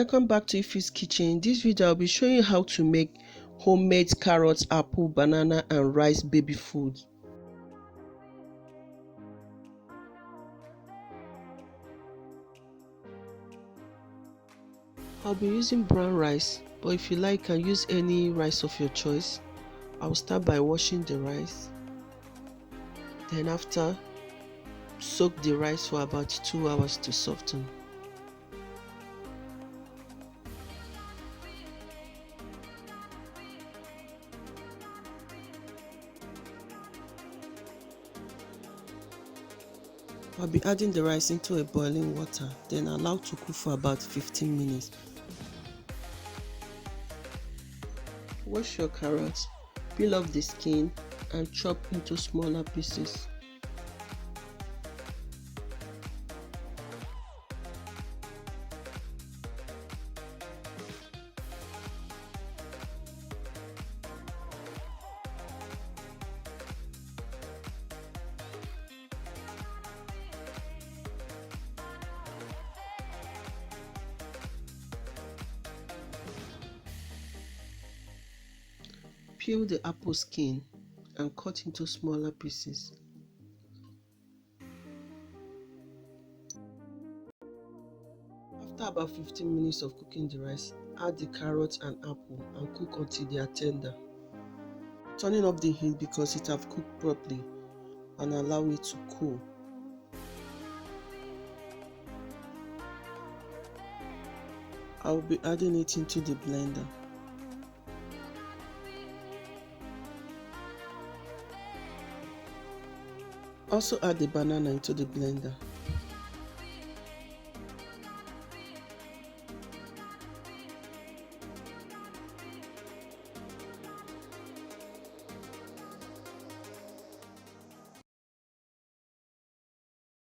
Welcome back to Iphy's kitchen. In this video I'll be showing you how to make homemade carrot, apple, banana and rice baby food. I'll be using brown rice, but if you like, you can use any rice of your choice. I'll start by washing the rice. Then after, soak the rice for about 2 hours to soften. I'll be adding the rice into a boiling water, then allow to cook for about 15 minutes. Wash your carrots, peel off the skin and chop into smaller pieces. Peel the apple skin and cut into smaller pieces. After about 15 minutes of cooking the rice, add the carrots and apple and cook until they are tender. Turning off the heat because it have cooked properly and allow it to cool. I will be adding it into the blender. Also add the banana into the blender.